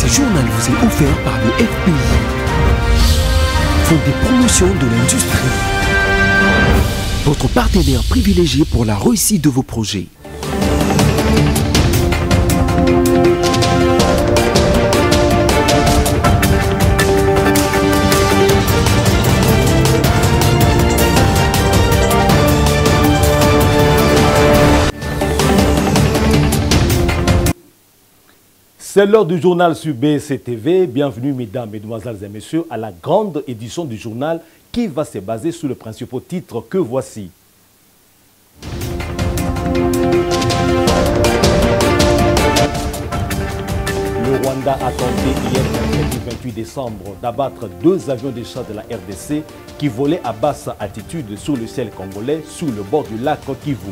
Ce journal vous est offert par le FPI, Fonds des promotions de l'industrie, votre partenaire privilégié pour la réussite de vos projets. C'est l'heure du journal sur BCTV. Bienvenue mesdames, mesdemoiselles et messieurs à la grande édition du journal qui va se baser sur les principaux titres que voici. Le Rwanda a tenté hier, mercredi 28 décembre, d'abattre 2 avions de chasse de la RDC qui volaient à basse altitude sur le ciel congolais sur le bord du lac Kivu.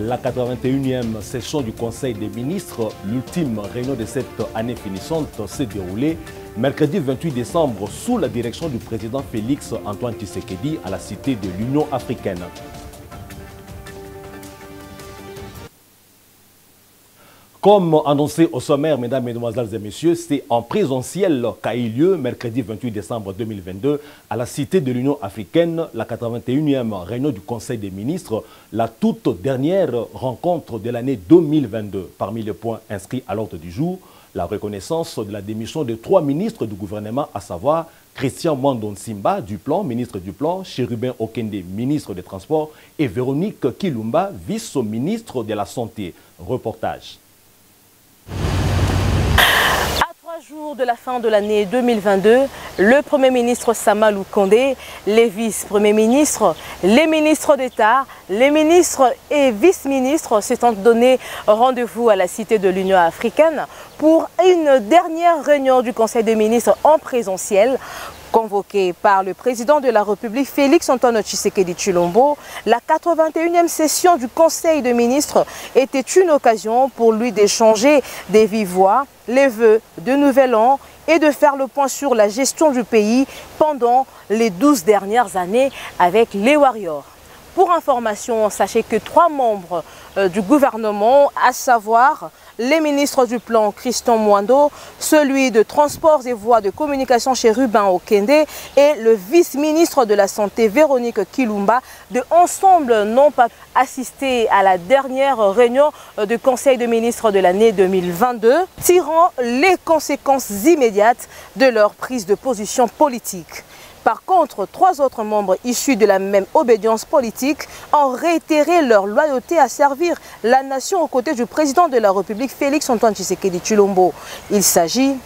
La 81e session du Conseil des ministres, l'ultime réunion de cette année finissante, s'est déroulée mercredi 28 décembre sous la direction du président Félix Antoine Tshisekedi à la Cité de l'Union africaine. Comme annoncé au sommaire, mesdames, mesdemoiselles et messieurs, c'est en présentiel qu'a eu lieu mercredi 28 décembre 2022 à la Cité de l'Union africaine, la 81e réunion du Conseil des ministres, la toute dernière rencontre de l'année 2022. Parmi les points inscrits à l'ordre du jour, la reconnaissance de la démission de 3 ministres du gouvernement, à savoir Christian Mwando Nsimba du Plan, ministre du Plan, Chérubin Okende, ministre des Transports, et Véronique Kilumba, vice-ministre de la Santé. Reportage. Jour de la fin de l'année 2022, le Premier ministre Samalou Kondé, les vice-premiers ministres, les ministres d'État, les ministres et vice-ministres se sont donné rendez-vous à la Cité de l'Union africaine pour une dernière réunion du Conseil des ministres en présentiel. Convoqué par le président de la République Félix Antoine Tshisekedi Tshilombo, la 81e session du Conseil des ministres était une occasion pour lui d'échanger des vives voix, les vœux de nouvel an et de faire le point sur la gestion du pays pendant les 12 dernières années avec les Warriors. Pour information, sachez que 3 membres du gouvernement, à savoir les ministres du Plan Christian Mwando, celui de Transports et Voies de Communication Chérubin Okende et le vice-ministre de la Santé Véronique Kilumba, de ensemble n'ont pas assisté à la dernière réunion du Conseil des ministres de l'année 2022, tirant les conséquences immédiates de leur prise de position politique. Par contre, 3 autres membres issus de la même obédience politique ont réitéré leur loyauté à servir la nation aux côtés du président de la République Félix Antoine Tshisekedi Tshilombo. Il s'agit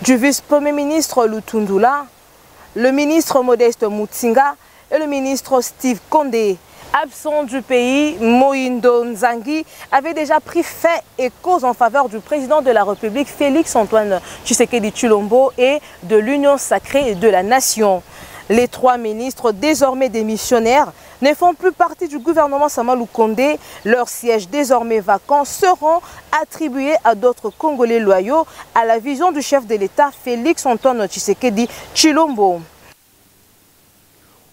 du vice-premier ministre Lutundula, le ministre Modeste Mutsinga et le ministre Steve Kondé. Absent du pays, Mohindo Nzangi avait déjà pris fait et cause en faveur du président de la République Félix Antoine Tshisekedi Tshilombo et de l'Union sacrée de la nation. Les 3 ministres désormais démissionnaires ne font plus partie du gouvernement Samalou Kondé. Leurs sièges désormais vacants seront attribués à d'autres Congolais loyaux à la vision du chef de l'État Félix Antoine Tshisekedi Tshilombo.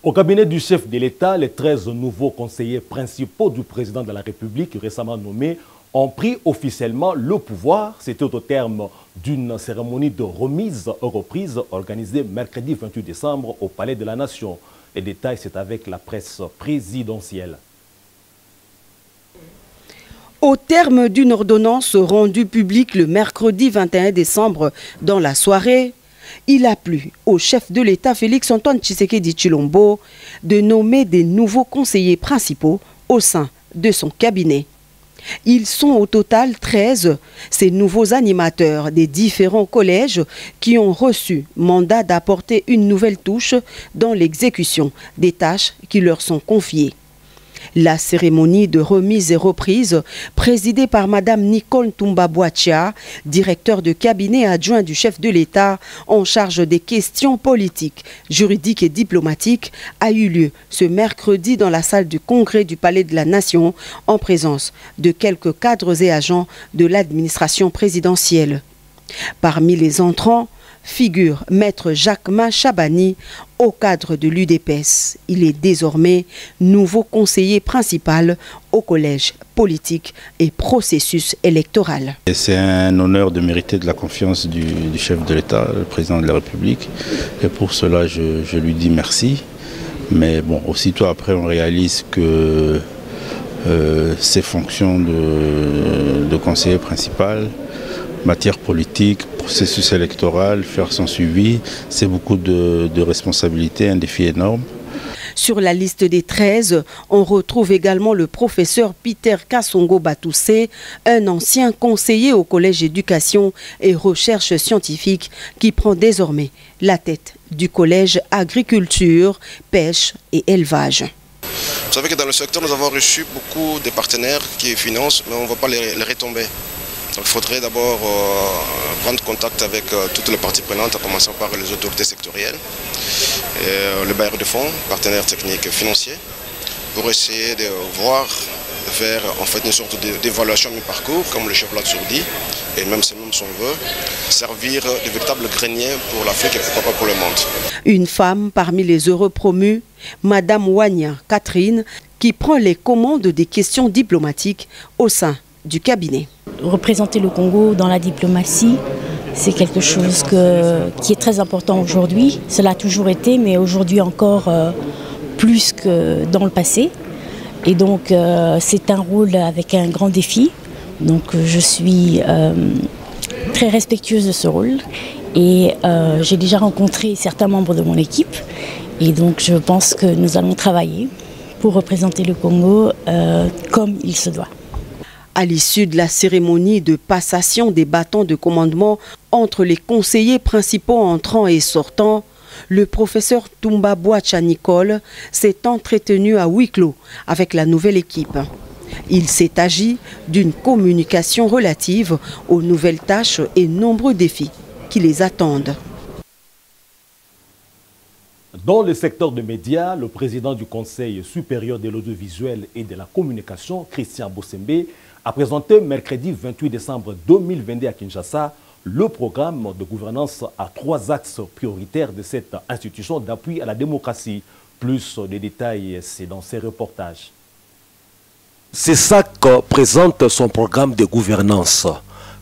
Au cabinet du chef de l'État, les 13 nouveaux conseillers principaux du président de la République récemment nommés ont pris officiellement le pouvoir. C'était au terme d'une cérémonie de remise aux reprises organisée mercredi 28 décembre au Palais de la Nation. Les détails, c'est avec la presse présidentielle. Au terme d'une ordonnance rendue publique le mercredi 21 décembre dans la soirée, il a plu au chef de l'État Félix Antoine Tshisekedi Tshilombo de nommer des nouveaux conseillers principaux au sein de son cabinet. Ils sont au total 13, ces nouveaux animateurs des différents collèges qui ont reçu mandat d'apporter une nouvelle touche dans l'exécution des tâches qui leur sont confiées. La cérémonie de remise et reprise, présidée par Mme Nicole Tumba-Boachia, directeur de cabinet adjoint du chef de l'État en charge des questions politiques, juridiques et diplomatiques, a eu lieu ce mercredi dans la salle du congrès du Palais de la Nation, en présence de quelques cadres et agents de l'administration présidentielle. Parmi les entrants, figure Maître Jacquemin Chabani, au cadre de l'UDPS. Il est désormais nouveau conseiller principal au collège politique et processus électoral. C'est un honneur de mériter de la confiance du chef de l'État, le président de la République. Et pour cela, je lui dis merci. Mais bon, aussitôt après, on réalise que ses fonctions de conseiller principal, matière politique, processus électoral, faire son suivi, c'est beaucoup de responsabilités, un défi énorme. Sur la liste des 13, on retrouve également le professeur Peter Kassongo Batoussé, un ancien conseiller au Collège éducation et recherche scientifique qui prend désormais la tête du Collège agriculture, pêche et élevage. Vous savez que dans le secteur, nous avons reçu beaucoup de partenaires qui financent, mais on ne va pas les retomber. Donc il faudrait d'abord prendre contact avec toutes les parties prenantes, en commençant par les autorités sectorielles, et le bailleur de fonds, partenaires techniques et financiers, pour essayer de voir, de faire en fait une sorte d'évaluation de mi-parcours, comme le chef Latsour dit, et même c'est même son vœu, servir de véritable grenier pour l'Afrique et pourquoi pas pour le monde. Une femme parmi les heureux promus, Madame Wanya Catherine, qui prend les commandes des questions diplomatiques au sein du cabinet. Représenter le Congo dans la diplomatie, c'est quelque chose qui est très important aujourd'hui. Cela a toujours été, mais aujourd'hui encore plus que dans le passé. Et donc c'est un rôle avec un grand défi. Donc je suis très respectueuse de ce rôle et j'ai déjà rencontré certains membres de mon équipe. Et donc je pense que nous allons travailler pour représenter le Congo comme il se doit. À l'issue de la cérémonie de passation des bâtons de commandement entre les conseillers principaux entrants et sortants, le professeur Toumba Bouacha Nicole s'est entretenu à huis clos avec la nouvelle équipe. Il s'est agi d'une communication relative aux nouvelles tâches et nombreux défis qui les attendent. Dans le secteur des médias, le président du Conseil supérieur de l'audiovisuel et de la communication, Christian Bosembe, a présenté mercredi 28 décembre 2022 à Kinshasa le programme de gouvernance à 3 axes prioritaires de cette institution d'appui à la démocratie. Plus de détails, c'est dans ces reportages. CESAC présente son programme de gouvernance.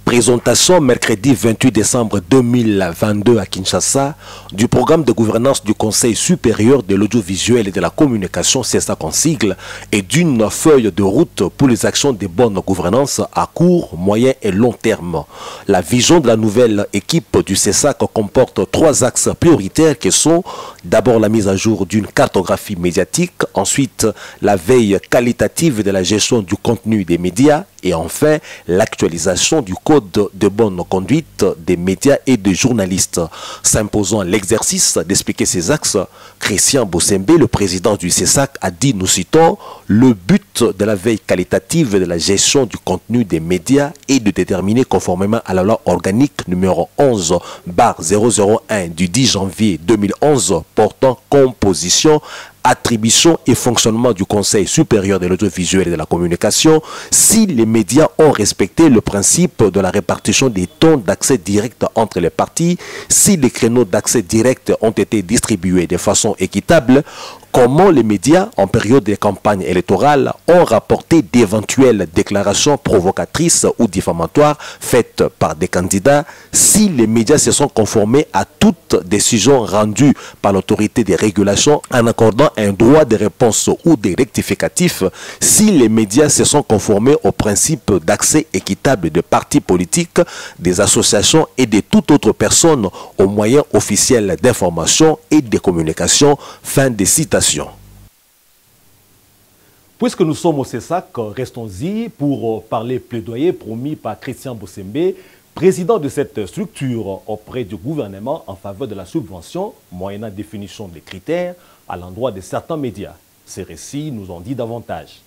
Présentation mercredi 28 décembre 2022 à Kinshasa du programme de gouvernance du Conseil supérieur de l'audiovisuel et de la communication, CESAC en sigle, et d'une feuille de route pour les actions de bonne gouvernance à court, moyen et long terme. La vision de la nouvelle équipe du CESAC comporte 3 axes prioritaires qui sont d'abord la mise à jour d'une cartographie médiatique, ensuite la veille qualitative de la gestion du contenu des médias et enfin l'actualisation du code de bonne conduite des médias et des journalistes. S'imposant l'exercice d'expliquer ces axes, Christian Bosembe, le président du CESAC, a dit, nous citons, le but de la veille qualitative de la gestion du contenu des médias est de déterminer conformément à la loi organique numéro 11/001 du 10 janvier 2011 portant composition, attribution et fonctionnement du Conseil supérieur de l'audiovisuel et de la communication si les médias ont respecté le principe de la répartition des temps d'accès direct entre les parties, si les créneaux d'accès direct ont été distribués de façon équitable, comment les médias, en période de campagne électorale, ont rapporté d'éventuelles déclarations provocatrices ou diffamatoires faites par des candidats, si les médias se sont conformés à toute décision rendue par l'autorité de régulation en accordant un droit de réponse ou des rectificatifs, si les médias se sont conformés au principe d'accès équitable de partis politiques, des associations et de toute autre personne aux moyens officiels d'information et de communication. Fin de citation. Puisque nous sommes au CESAC, restons-y pour parler plaidoyer promis par Christian Bosembe, président de cette structure auprès du gouvernement en faveur de la subvention, moyennant définition des critères à l'endroit de certains médias. Ces récits nous en disent davantage.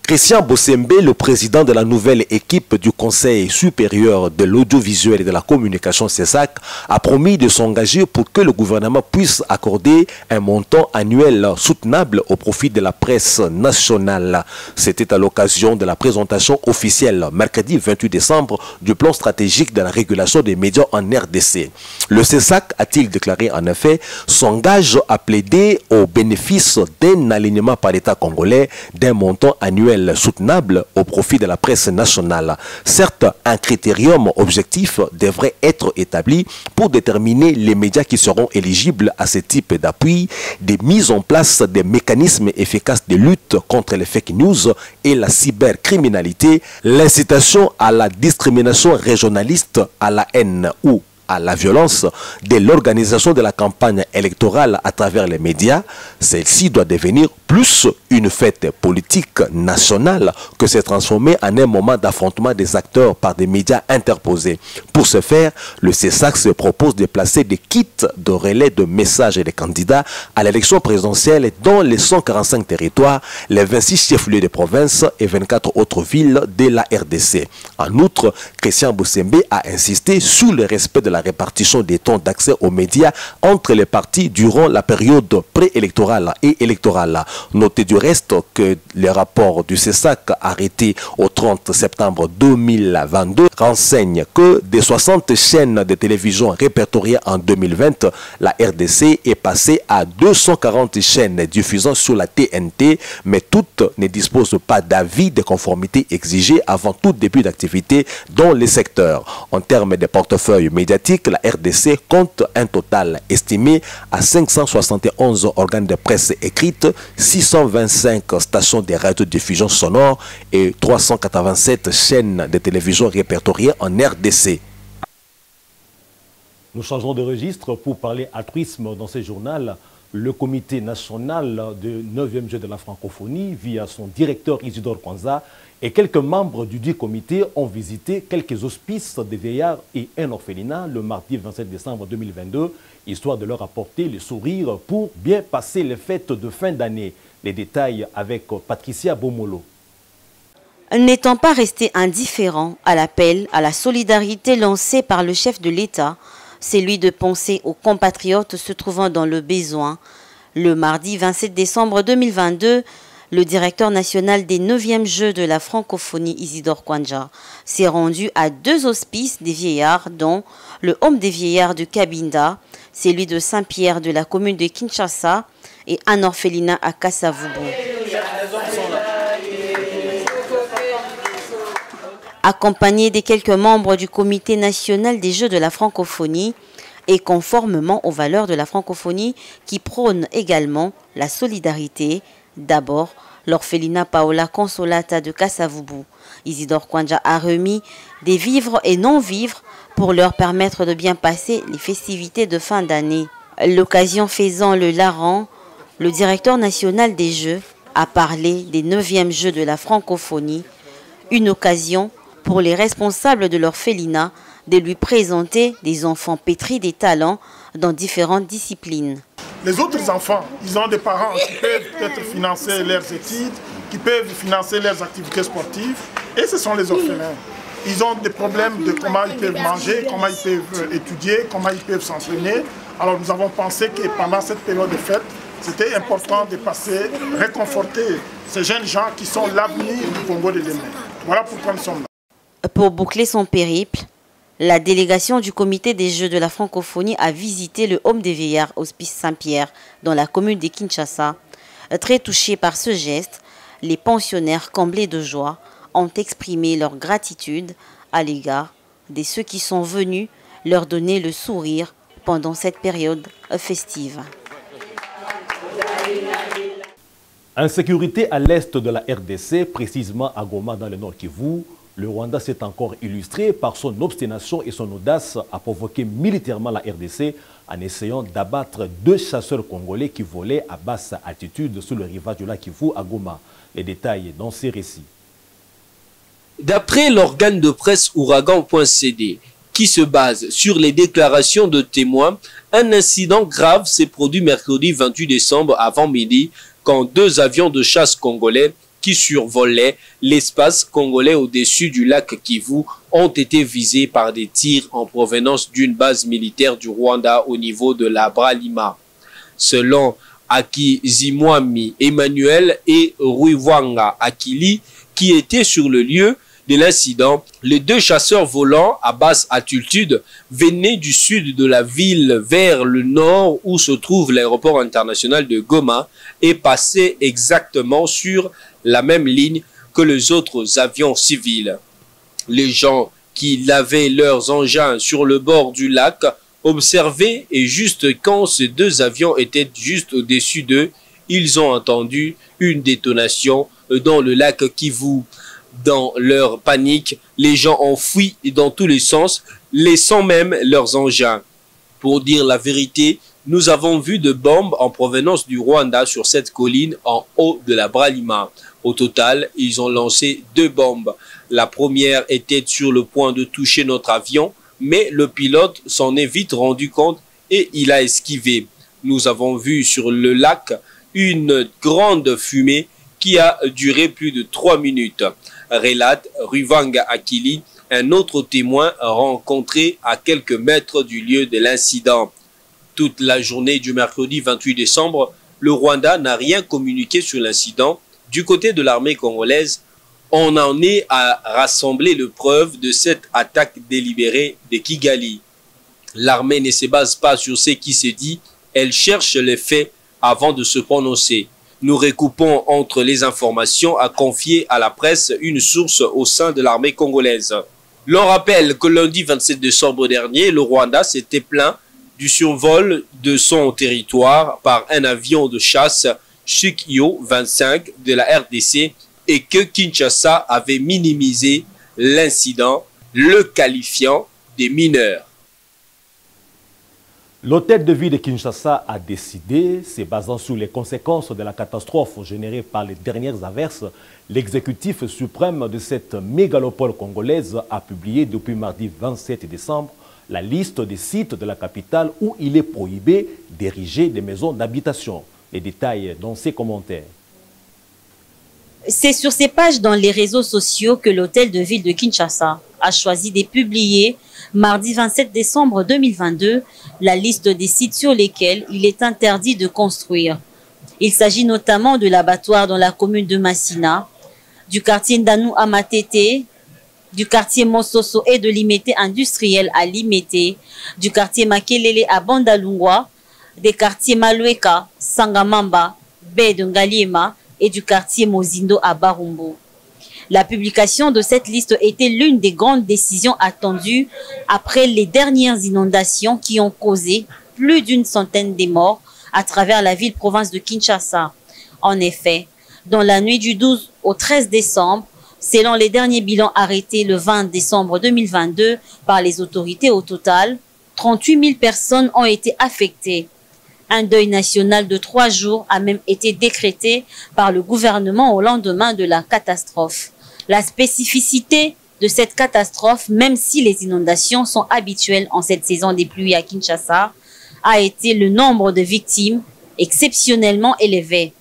Christian Bossembe, le président de la nouvelle équipe du Conseil supérieur de l'audiovisuel et de la communication CESAC, a promis de s'engager pour que le gouvernement puisse accorder un montant annuel soutenable au profit de la presse nationale. C'était à l'occasion de la présentation officielle, mercredi 28 décembre, du plan stratégique de la régulation des médias en RDC. Le CESAC, a-t-il déclaré en effet, s'engage à plaider au bénéfice d'un alignement par l'État congolais d'un montant annuel soutenable au profit de la presse nationale. Certes, un critérium objectif devrait être établi pour déterminer les médias qui seront éligibles à ce type d'appui, des mises en place des mécanismes efficaces de lutte contre les fake news et la cybercriminalité, l'incitation à la discrimination régionaliste, à la haine ou à la violence de l'organisation de la campagne électorale à travers les médias. Celle-ci doit devenir plus une fête politique nationale que se transformer en un moment d'affrontement des acteurs par des médias interposés. Pour ce faire, le CESAC se propose de placer des kits de relais de messages des candidats à l'élection présidentielle dans les 145 territoires, les 26 chefs-lieux de province et 24 autres villes de la RDC. En outre, Christian Bossembe a insisté sur le respect de la répartition des temps d'accès aux médias entre les partis durant la période préélectorale et électorale. Notez du reste que le rapport du CESAC arrêté au 30 septembre 2022 renseigne que des 60 chaînes de télévision répertoriées en 2020, la RDC est passée à 240 chaînes diffusant sur la TNT, mais toutes ne disposent pas d'avis de conformité exigé avant tout début d'activité dans les secteurs. En termes de portefeuille médiatique, la RDC compte un total estimé à 571 organes de presse écrite, 625 stations de radiodiffusion sonore et 387 chaînes de télévision répertoriées en RDC. Nous changeons de registre pour parler altruisme dans ce journal. Le comité national du 9e jeu de la francophonie, via son directeur Isidore Kwanza, et quelques membres du dit comité ont visité quelques hospices de vieillards et un orphelinat le mardi 27 décembre 2022, histoire de leur apporter le sourire pour bien passer les fêtes de fin d'année. Les détails avec Patricia Bomolo. N'étant pas resté indifférent à l'appel à la solidarité lancé par le chef de l'État, c'est lui de penser aux compatriotes se trouvant dans le besoin. Le mardi 27 décembre 2022, le directeur national des 9e Jeux de la francophonie, Isidore Kwanza, s'est rendu à 2 hospices des vieillards, dont le Home des vieillards de Cabinda, celui de Saint-Pierre de la commune de Kinshasa et un orphelinat à Kasavubu. Accompagné des quelques membres du comité national des Jeux de la francophonie et conformément aux valeurs de la francophonie qui prônent également la solidarité, d'abord l'orphelinat Paola Consolata de Kasavubu. Isidore Kwanza a remis des vivres et non-vivres pour leur permettre de bien passer les festivités de fin d'année. L'occasion faisant le larron, le directeur national des Jeux a parlé des 9e Jeux de la francophonie, une occasion pour les responsables de l'orphelinat de lui présenter des enfants pétris des talents dans différentes disciplines. Les autres enfants, ils ont des parents qui peuvent peut-être financer leurs études, qui peuvent financer leurs activités sportives, et ce sont les orphelins. Ils ont des problèmes de comment ils peuvent manger, comment ils peuvent étudier, comment ils peuvent s'entraîner. Alors nous avons pensé que pendant cette période de fête, c'était important de passer, réconforter ces jeunes gens qui sont l'avenir du Congo de demain. Voilà pourquoi nous sommes là. Pour boucler son périple, la délégation du comité des Jeux de la francophonie a visité le Home des vieillards Hospice Saint-Pierre dans la commune de Kinshasa. Très touchés par ce geste, les pensionnaires comblés de joie ont exprimé leur gratitude à l'égard de ceux qui sont venus leur donner le sourire pendant cette période festive. Insécurité à l'est de la RDC, précisément à Goma dans le Nord Kivu. Le Rwanda s'est encore illustré par son obstination et son audace à provoquer militairement la RDC en essayant d'abattre 2 chasseurs congolais qui volaient à basse altitude sous le rivage du lac Kivu à Goma. Les détails dans ces récits. D'après l'organe de presse ouragan.cd, qui se base sur les déclarations de témoins, un incident grave s'est produit mercredi 28 décembre avant midi quand 2 avions de chasse congolais qui survolaient l'espace congolais au-dessus du lac Kivu ont été visés par des tirs en provenance d'une base militaire du Rwanda au niveau de la Bralima. Selon Akizimwami Emmanuel et Ruivanga Akili, qui étaient sur le lieu de l'incident, les deux chasseurs volants à basse altitude venaient du sud de la ville vers le nord où se trouve l'aéroport international de Goma et passaient exactement sur la même ligne que les autres avions civils. Les gens qui lavaient leurs engins sur le bord du lac observaient et juste quand ces deux avions étaient juste au-dessus d'eux, ils ont entendu une détonation dans le lac Kivu. Dans leur panique, les gens ont fui dans tous les sens, laissant même leurs engins. Pour dire la vérité, nous avons vu de bombes en provenance du Rwanda sur cette colline en haut de la Bralima. Au total, ils ont lancé 2 bombes. La première était sur le point de toucher notre avion, mais le pilote s'en est vite rendu compte et il a esquivé. Nous avons vu sur le lac une grande fumée qui a duré plus de 3 minutes. Relate Ruivanga Akili, un autre témoin rencontré à quelques mètres du lieu de l'incident. Toute la journée du mercredi 28 décembre, le Rwanda n'a rien communiqué sur l'incident. Du côté de l'armée congolaise, on en est à rassembler les preuves de cette attaque délibérée de Kigali. L'armée ne se base pas sur ce qui se dit, elle cherche les faits avant de se prononcer. Nous recoupons entre les informations à confier à la presse une source au sein de l'armée congolaise. L'on rappelle que lundi 27 décembre dernier, le Rwanda s'était plaint du survol de son territoire par un avion de chasse Shikyo 25 de la RDC et que Kinshasa avait minimisé l'incident, le qualifiant des mineurs. L'hôtel de ville de Kinshasa a décidé, se basant sur les conséquences de la catastrophe générée par les dernières averses, l'exécutif suprême de cette mégalopole congolaise a publié depuis mardi 27 décembre la liste des sites de la capitale où il est prohibé d'ériger des maisons d'habitation. Les détails dans ces commentaires. C'est sur ces pages dans les réseaux sociaux que l'hôtel de ville de Kinshasa a choisi de publier mardi 27 décembre 2022 la liste des sites sur lesquels il est interdit de construire. Il s'agit notamment de l'abattoir dans la commune de Massina, du quartier Ndanou à Matete, du quartier Mososo et de l'Imete industriel à Limete, du quartier Makelele à Bandalungwa, des quartiers Malueka, Sangamamba, Baie de Ngaliema et du quartier Mozindo à Barumbo. La publication de cette liste était l'une des grandes décisions attendues après les dernières inondations qui ont causé plus d'une centaine de morts à travers la ville-province de Kinshasa. En effet, dans la nuit du 12 au 13 décembre, selon les derniers bilans arrêtés le 20 décembre 2022 par les autorités, au total, 38 000 personnes ont été affectées. Un deuil national de 3 jours a même été décrété par le gouvernement au lendemain de la catastrophe. La spécificité de cette catastrophe, même si les inondations sont habituelles en cette saison des pluies à Kinshasa, a été le nombre de victimes exceptionnellement élevé.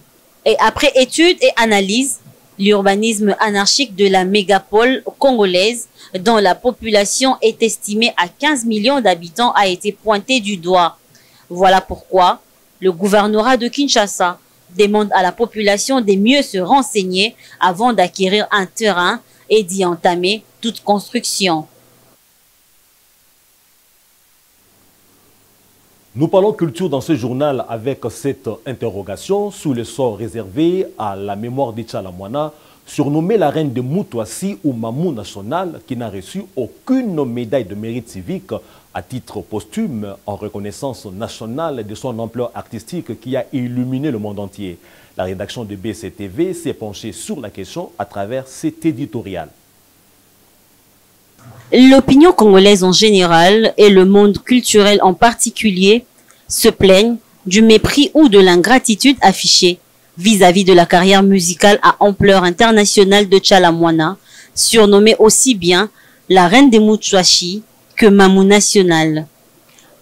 Et après études et analyses, l'urbanisme anarchique de la mégapole congolaise, dont la population est estimée à 15 millions d'habitants, a été pointé du doigt. Voilà pourquoi le gouvernorat de Kinshasa demande à la population de mieux se renseigner avant d'acquérir un terrain et d'y entamer toute construction. Nous parlons culture dans ce journal avec cette interrogation sous le sort réservé à la mémoire d'Itchala Mwana, surnommée la reine de Moutouassi ou Mamou national, qui n'a reçu aucune médaille de mérite civique à titre posthume en reconnaissance nationale de son ampleur artistique qui a illuminé le monde entier. La rédaction de BCTV s'est penchée sur la question à travers cet éditorial. L'opinion congolaise en général et le monde culturel en particulier se plaignent du mépris ou de l'ingratitude affichée vis-à-vis de la carrière musicale à ampleur internationale de Tchala Mwana, surnommée aussi bien la reine des Moutouachi que Mamou national.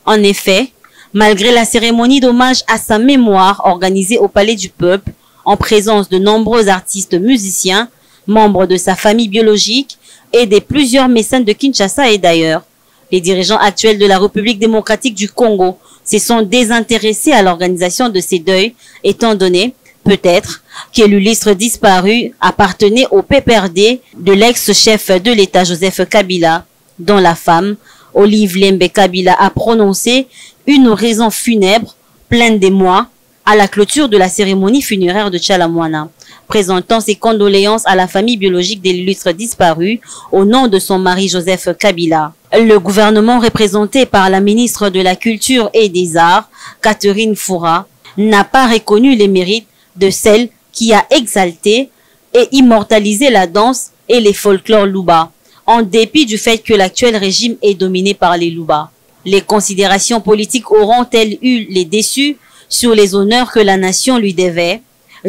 En effet, malgré la cérémonie d'hommage à sa mémoire organisée au Palais du Peuple, en présence de nombreux artistes musiciens, membres de sa famille biologique et des plusieurs mécènes de Kinshasa et d'ailleurs. Les dirigeants actuels de la République démocratique du Congo se sont désintéressés à l'organisation de ces deuils, étant donné, peut-être, que l'illustre disparu appartenait au PPRD de l'ex-chef de l'État Joseph Kabila, dont la femme, Olive Lembe Kabila, a prononcé une oraison funèbre pleine d'émoi à la clôture de la cérémonie funéraire de Tchalamouana, présentant ses condoléances à la famille biologique de l'illustre disparu au nom de son mari Joseph Kabila. Le gouvernement représenté par la ministre de la Culture et des Arts, Catherine Foura, n'a pas reconnu les mérites de celle qui a exalté et immortalisé la danse et les folklores Luba, en dépit du fait que l'actuel régime est dominé par les Luba. Les considérations politiques auront-elles eu les déçus sur les honneurs que la nation lui devait?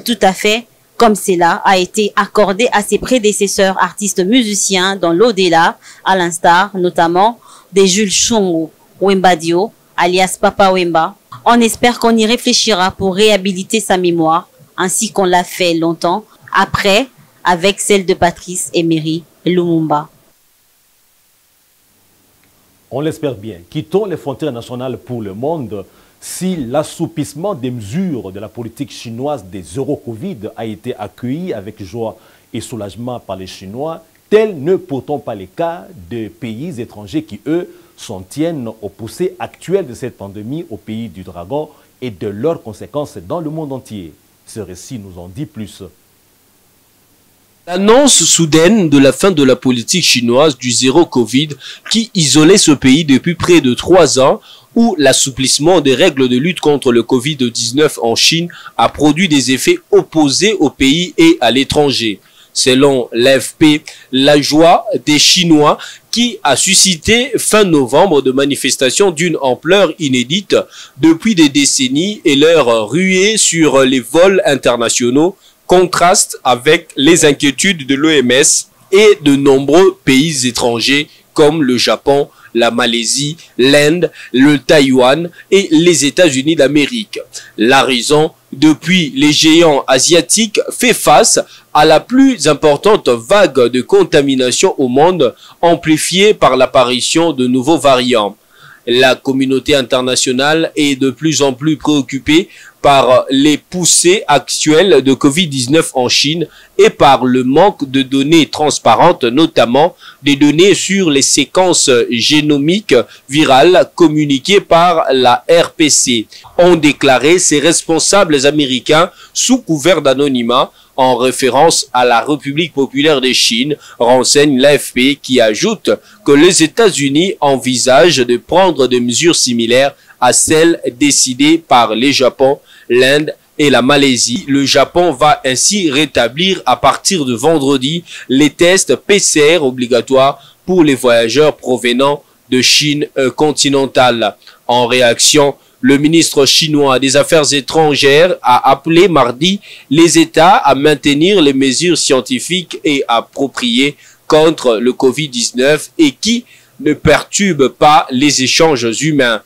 Tout à fait, comme cela a été accordé à ses prédécesseurs artistes musiciens dans l'au-delà, à l'instar notamment de Jules Chongo Wembadio, alias Papa Wemba. On espère qu'on y réfléchira pour réhabiliter sa mémoire, ainsi qu'on l'a fait longtemps, après avec celle de Patrice Emery Lumumba. On l'espère bien. Quittons les frontières nationales pour le monde. Si l'assoupissement des mesures de la politique chinoise des Euro-Covid a été accueilli avec joie et soulagement par les Chinois, tel n'est pourtant pas le cas des pays étrangers qui, eux, s'en tiennent aux poussées actuelles de cette pandémie au pays du dragon et de leurs conséquences dans le monde entier. Ce récit nous en dit plus. L'annonce soudaine de la fin de la politique chinoise du zéro Covid qui isolait ce pays depuis près de 3 ans ou l'assouplissement des règles de lutte contre le Covid-19 en Chine a produit des effets opposés au pays et à l'étranger. Selon l'AFP, la joie des Chinois qui a suscité fin novembre de manifestations d'une ampleur inédite depuis des décennies et leur ruée sur les vols internationaux contraste avec les inquiétudes de l'OMS et de nombreux pays étrangers comme le Japon, la Malaisie, l'Inde, le Taïwan et les États-Unis d'Amérique. La raison, depuis les géants asiatiques fait face à la plus importante vague de contamination au monde, amplifiée par l'apparition de nouveaux variants. La communauté internationale est de plus en plus préoccupée par les poussées actuelles de Covid-19 en Chine et par le manque de données transparentes, notamment des données sur les séquences génomiques virales communiquées par la RPC, ont déclaré ces responsables américains sous couvert d'anonymat en référence à la République populaire de Chine, renseigne l'AFP qui ajoute que les États-Unis envisagent de prendre des mesures similaires à celles décidées par le Japon, l'Inde et la Malaisie. Le Japon va ainsi rétablir à partir de vendredi les tests PCR obligatoires pour les voyageurs provenant de Chine continentale. En réaction, le ministre chinois des Affaires étrangères a appelé mardi les États à maintenir les mesures scientifiques et appropriées contre le Covid-19 et qui ne perturbent pas les échanges humains.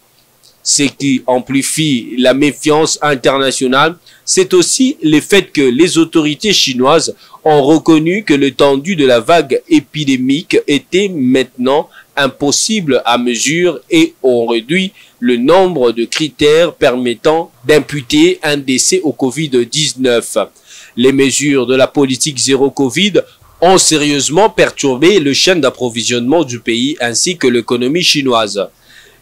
Ce qui amplifie la méfiance internationale, c'est aussi le fait que les autorités chinoises ont reconnu que l'étendue de la vague épidémique était maintenant impossible à mesurer et ont réduit le nombre de critères permettant d'imputer un décès au Covid-19. Les mesures de la politique zéro Covid ont sérieusement perturbé le chaîne d'approvisionnement du pays ainsi que l'économie chinoise.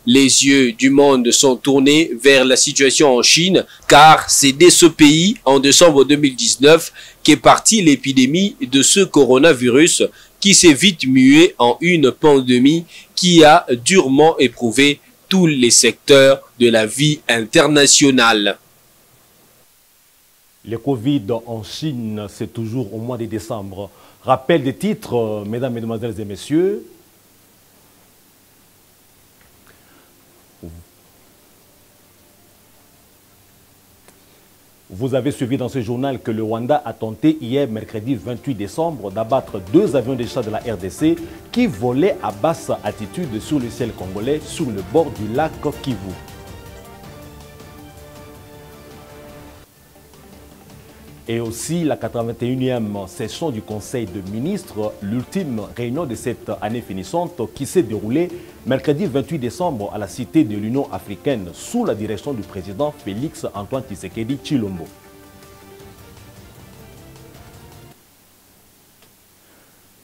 Les yeux du monde sont tournés vers la situation en Chine, car c'est dès ce pays, en décembre 2019, qu'est partie l'épidémie de ce coronavirus qui s'est vite mué en une pandémie qui a durement éprouvé tous les secteurs de la vie internationale. Le Covid en Chine, c'est toujours au mois de décembre. Rappel des titres, mesdames, mesdemoiselles et messieurs. Vous avez suivi dans ce journal que le Rwanda a tenté hier, mercredi 28 décembre, d'abattre 2 avions de chasse de la RDC qui volaient à basse altitude sur le ciel congolais sur le bord du lac Kivu. et aussi la 81e session du Conseil de ministres, l'ultime réunion de cette année finissante qui s'est déroulée mercredi 28 décembre à la Cité de l'Union africaine sous la direction du président Félix Antoine Tshisekedi Tshilombo.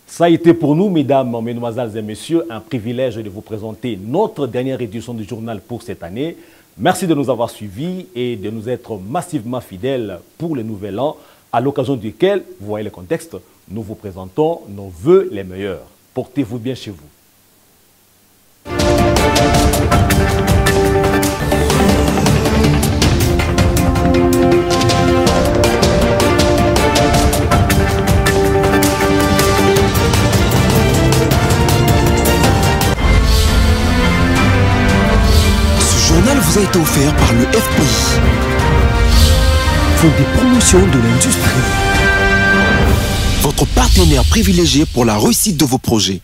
Ça a été pour nous, mesdames, mesdemoiselles et messieurs, un privilège de vous présenter notre dernière édition du journal pour cette année. Merci de nous avoir suivis et de nous être massivement fidèles pour le nouvel an, à l'occasion duquel, vous voyez le contexte, nous vous présentons nos vœux les meilleurs. Portez-vous bien chez vous. Vous a été offert par le FPI, Fonds de promotion de l'industrie, votre partenaire privilégié pour la réussite de vos projets.